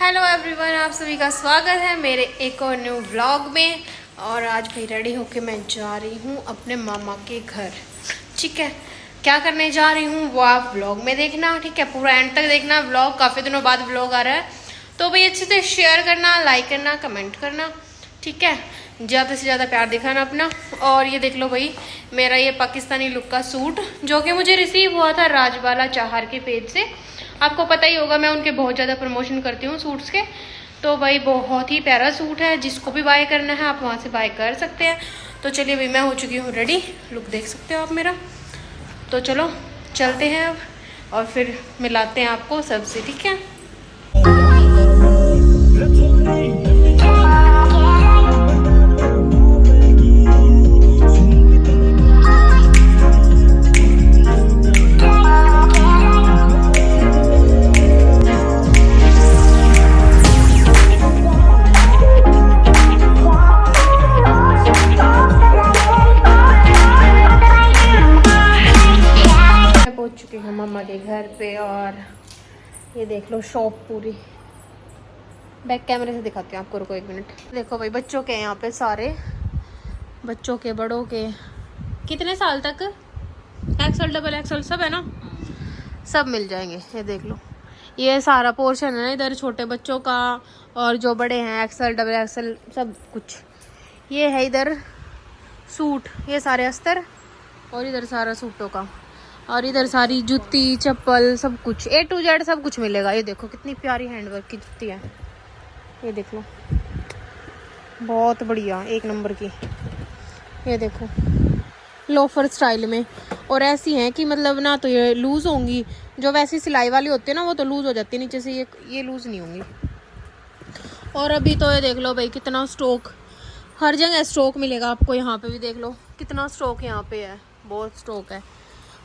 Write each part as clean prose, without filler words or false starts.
Hello everyone, आप सभी का स्वागत है मेरे एक और न्यू व्लॉग में। और आज भाई रेडी होके मैं जा रही हूँ अपने मामा के घर। ठीक है, क्या करने जा रही हूँ वो आप व्लॉग में देखना। ठीक है, पूरा एंड तक देखना व्लॉग। काफ़ी दिनों बाद व्लॉग आ रहा है तो भाई अच्छे से शेयर करना, लाइक करना, कमेंट करना। ठीक है, ज़्यादा से ज़्यादा प्यार दिखाना अपना। और ये देख लो भाई, मेरा ये पाकिस्तानी लुक का सूट जो कि मुझे रिसीव हुआ था राजबाला चाहर के पेज से। आपको पता ही होगा, मैं उनके बहुत ज़्यादा प्रमोशन करती हूँ सूट्स के। तो भाई बहुत ही प्यारा सूट है, जिसको भी बाय करना है आप वहाँ से बाय कर सकते हैं। तो चलिए भाई, मैं हो चुकी हूँ रेडी। लुक देख सकते हो आप मेरा। तो चलो चलते हैं अब और फिर मिलाते हैं आपको सबसे। ठीक है, पहुंच चुकी हूँ मम्मा के घर पे। और ये देख लो शॉप पूरी। बैक कैमरे से दिखाती हूँ आपको, रुको एक मिनट। देखो भाई, बच्चों के यहाँ पे सारे बच्चों के, बड़ों के, कितने साल तक एक्सल डबल एक्सल सब है ना, सब मिल जाएंगे। ये देख लो, ये सारा पोर्शन है ना इधर छोटे बच्चों का, और जो बड़े हैं एक्सल डबल एक्सल सब कुछ। ये है इधर सूट, ये सारे अस्तर, और इधर सारा सूटों का, और इधर सारी जूती चप्पल सब कुछ A to Z सब कुछ मिलेगा। ये देखो कितनी प्यारी हैंडवर्क की जूती है, ये देख लो, बहुत बढ़िया एक नंबर की। ये देखो लोफर स्टाइल में, और ऐसी हैं कि मतलब ना तो ये लूज़ होंगी, जो वैसी सिलाई वाली होती है ना वो तो लूज़ हो जाती है नीचे से, ये लूज़ नहीं होंगी। और अभी तो ये देख लो भाई कितना स्टॉक, हर जगह स्टॉक मिलेगा आपको। यहाँ पे भी देख लो कितना स्टॉक यहाँ पे है, बहुत स्टॉक है।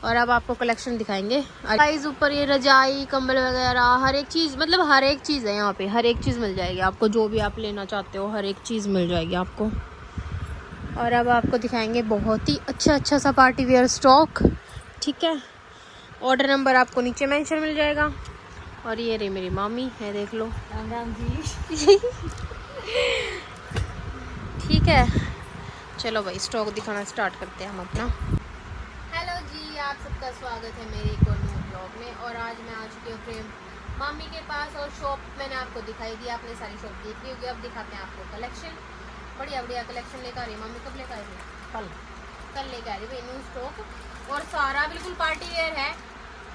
और अब आपको कलेक्शन दिखाएंगे। गाइस ऊपर ये रजाई कंबल वगैरह हर एक चीज़, मतलब हर एक चीज़ है यहाँ पे, हर एक चीज़ मिल जाएगी आपको, जो भी आप लेना चाहते हो हर एक चीज़ मिल जाएगी आपको। और अब आपको दिखाएंगे बहुत ही अच्छा सा पार्टी वेयर स्टॉक। ठीक है, ऑर्डर नंबर आपको नीचे मेंशन मिल जाएगा। और ये रही मेरी मामी है, देख लो। राम जी। ठीक है, चलो भाई स्टॉक दिखाना स्टार्ट करते हैं हम अपना। हेलो जी, आप सबका स्वागत है मेरे एक और न्यू ब्लॉग में। और आज मैं आ चुकी हूँ प्रेम मामी के पास, और शॉप मैंने आपको दिखाई दी, आपने सारी शॉप देख ली होगी। अब दिखाते हैं आपको कलेक्शन। बढ़िया बढ़िया कलेक्शन लेकर आ रही है मम्मी। कब लेकर आई थी? कल लेकर आ रही भाई न्यू स्टॉक। और सारा बिल्कुल पार्टी वेयर है।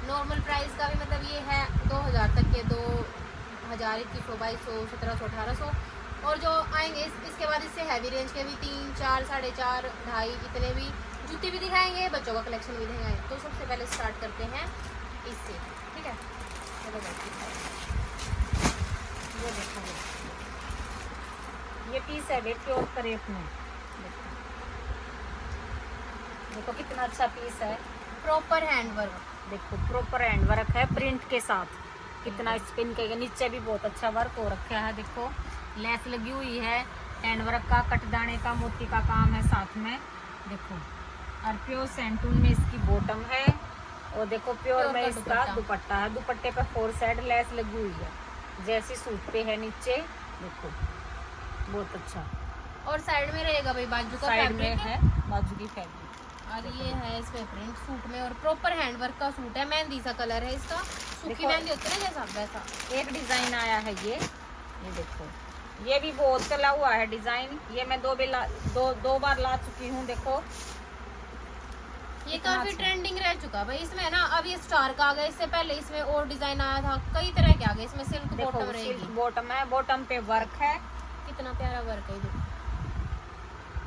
नॉर्मल प्राइस का भी मतलब ये है 2000 तक के, 2000, 2100, 2200, 1700, 1800। और जो आएंगे इसके बाद इससे हैवी रेंज के भी 3, 4, 4.5, 2.5 इतने भी जूते भी दिखाएंगे, बच्चों का कलेक्शन भी दिखाएंगे। तो सबसे पहले स्टार्ट करते हैं इससे। ठीक है, चलो ये देखो, ये पीस है बेटी और करेप में, देखो कितना अच्छा पीस है। प्रॉपर हैंडवर्क, देखो प्रॉपर हैंड वर्क है प्रिंट के साथ, कितना स्पिन के नीचे भी बहुत अच्छा वर्क हो रखा है। देखो लेस लगी हुई है, हैंड वर्क का, कटदाने का, मोती का काम है साथ में। देखो और प्योर सैंटून में इसकी बॉटम है, और देखो प्योर में इसका दुपट्टा है। दुपट्टे पे 4 साइड लेस लगी हुई है, जैसी सूट पे है नीचे। देखो बहुत अच्छा। और साइड में रहेगा भाई बाजू का, साइड में है बाजू की फैब्रिक। और ये है इसमें प्रिंट सूट में, और प्रॉपर हैंडवर्क का सूट है। मेहंदी सा कलर है इसका, सूखी मेहंदी होती है ना जैसा, वैसा एक डिजाइन आया है। ये देखो, ये भी बहुत चला हुआ है डिजाइन। ये मैं दो बार ला चुकी हूँ। देखो ये काफी ट्रेंडिंग रह चुका भाई। इसमें ना अब ये स्टार का आ गया, इससे पहले इसमें और डिजाइन आया था, कई तरह के आ गए। इसमें सिल्क बॉटम रहेगी, बॉटम है, बॉटम पे वर्क है, कितना प्यारा वर्क है।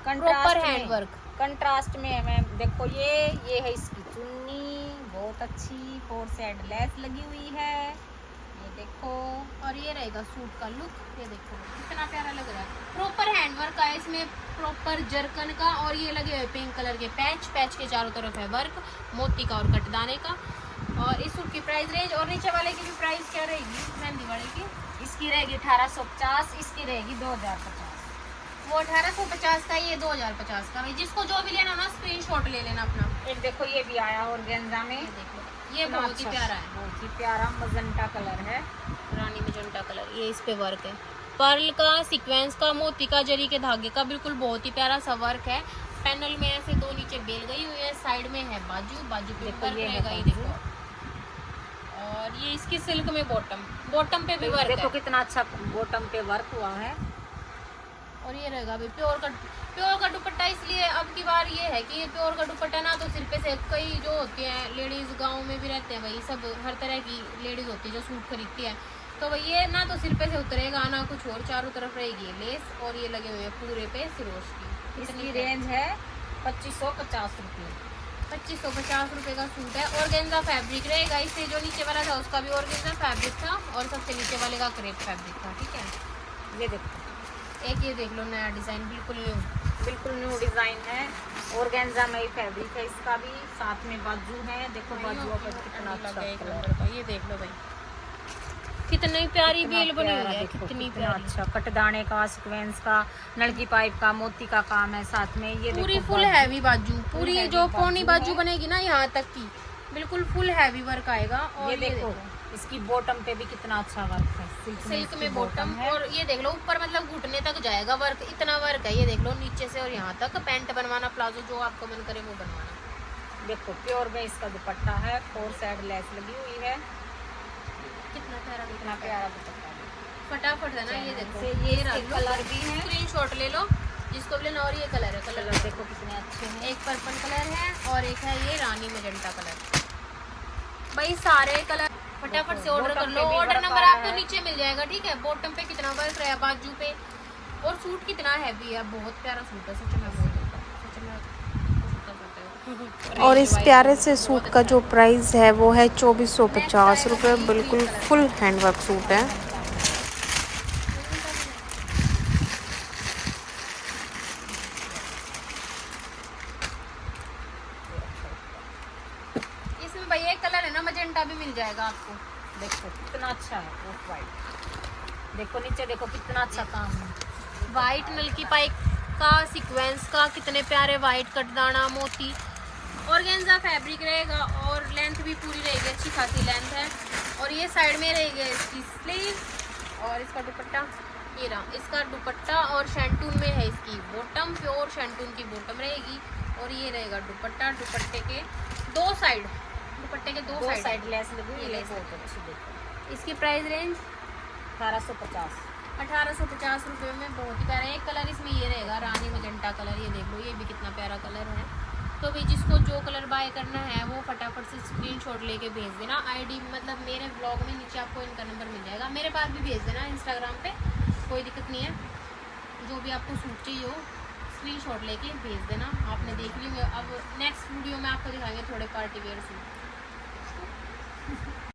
प्रॉपर हैंड वर्क कंट्रास्ट में है मैम। देखो ये है इसकी चुन्नी, बहुत अच्छी 4 साइड लेस लगी हुई है। ये देखो, और ये रहेगा सूट का लुक। ये देखो कितना प्यारा लग रहा है। प्रॉपर हैंडवर्क है इसमें, प्रॉपर जरकन का, और ये लगे हुए पिंक कलर के पैच के चारों तरफ है वर्क, मोती का और कटदाने का। और इस सूट की प्राइस रेंज, और नीचे वाले की भी प्राइस क्या रहेगी मेहंदी वाले की? इसकी रहेगी 1850, इसकी रहेगी 2050। वो 1850 का, ये 2050 का। जिसको जो भी लेना ना स्क्रीनशॉट ले लेना अपना। एक देखो ये भी आया और गेंजा में, देखो ये बहुत ही प्यारा है, बहुत ही प्यारा मजेंटा कलर है, रानी मजेंटा कलर। ये इस पे वर्क है, पर्ल का, सीक्वेंस का, मोती का, जरी के धागे का, बिल्कुल बहुत ही प्यारा सा वर्क है। पैनल में ऐसे 2 नीचे बेल गई हुई है, साइड में है बाजू, बाजू पे वर्क रहेगा, ये देखो। और ये इसकी सिल्क में बॉटम पे भी वर्क देखो है। कितना अच्छा बॉटम पे वर्क हुआ है। और ये रहेगा भाई प्योर का दुपट्टा। इसलिए अब की बार ये है कि प्योर का दुपट्टा ना तो सिर पे से, कई जो होती हैं लेडीज गांव में भी रहते हैं भाई, सब हर तरह की लेडीज होती है जो सूट खरीदती है, तो भाई ये ना तो सिर पे से उतरेगा ना कुछ और, चारों तरफ रहेगी लेस, और ये लगे हुए हैं पूरे पे सिरोश की। इसकी रेंज है 2550 रुपये। 2550 रुपये का सूट है। ऑर्गेन्जा फैब्रिक रहेगा। इससे जो नीचे वाला था उसका भी ऑर्गेन्जा फैब्रिक था, और सबसे नीचे वाले का क्रेप फैब्रिक था, ठीक है। ये देखो, एक ये देख लो नया डिजाइन, बिल्कुल न्यू डिजाइन है। ऑर्गेन्जा में ही फैब्रिक है इसका भी, साथ में बाजू है, देखो बाजू पर कितना अच्छा एक कलर नंबर का। ये देख लो भाई कितनी प्यारी बेल बनी हुई है, कितनी प्यारी। अच्छा कटदाने का, सीक्वेंस का, नलकी पाइप का, मोती का काम है साथ में। ये पूरी देखो फुल हैवी बाजू, पूरी जो पौनी बाजू है। बनेगी ना यहाँ तक की, बिल्कुल फुल हैवी वर्क आएगा। और ये देखो इसकी बॉटम पे भी कितना अच्छा वर्क है, सिल्क में बॉटम है। और ये देख लो ऊपर मतलब घुटने तक जाएगा वर्क, इतना वर्क है। ये देख लो नीचे से और यहाँ तक। पैंट बनवाना, प्लाजो, जो आपको मन करे वो बनवाना। देखो प्योर में इसका दुपट्टा है, 4 साइड लेस लगी हुई है, कितना प्यारा, कितना प्यारा दुपट्टा है। फटाफट है ना। ये देखो ये कलर भी है, स्क्रीनशॉट ले लो जिसको भी लेना। और ये कलर है, कलर देखो कितने अच्छे हैं। एक पर्पल कलर है और एक है ये रानी मजेंटा कलर। भाई सारे कलर फटाफट से ऑर्डर कर लो। ऑर्डर नंबर आपको नीचे मिल जाएगा, ठीक है। बॉटम पे कितना वर्क है, बाजू पे, और सूट कितना हैवी है, बहुत प्यारा सूट है सच में। और इस प्यारे से सूट का जो प्राइस है वो है 2450 रुपये। बिल्कुल फुल हैंडवर्क सूट है। इसमें भैया एक कलर है ना मजेंटा भी मिल जाएगा आपको। देखो कितना अच्छा है, ऑफ वाइट। देखो नीचे देखो कितना अच्छा काम है, वाइट नलकी पाइप का, सीक्वेंस का, कितने प्यारे वाइट कटदाना, मोती। ऑर्गेन्जा फैब्रिक रहेगा और लेंथ भी पूरी रहेगी, अच्छी खासी लेंथ है। और ये साइड में रहेगी इसकी स्लीव। और इसका दुपट्टा ये रहा, इसका दुपट्टा। और शैंटून में है इसकी बॉटम, प्योर शैंटून की बॉटम रहेगी। और ये रहेगा दुपट्टा। दुपट्टे के दो साइड, दुपट्टे के दो साइड लेस लगी हुई है, बहुत अच्छी। देखो इसकी प्राइस रेंज 1850 1850 रुपये में। बहुत ही प्यारा। एक कलर इसमें ये रहेगा रानी मजेंटा कलर, ये देख लो, ये भी कितना प्यारा कलर है। तो भाई जिसको जो कलर बाय करना है वो फटाफट से स्क्रीनशॉट लेके भेज देना। आईडी मतलब मेरे ब्लॉग में नीचे आपको इनका नंबर मिल जाएगा, मेरे पास भी भेज देना इंस्टाग्राम पे, कोई दिक्कत नहीं है। जो भी आपको सूट चाहिए हो स्क्रीनशॉट लेके भेज देना। आपने देख ली। अब नेक्स्ट वीडियो में आपको दिखाएंगे थोड़े पार्टी वेयर सूट।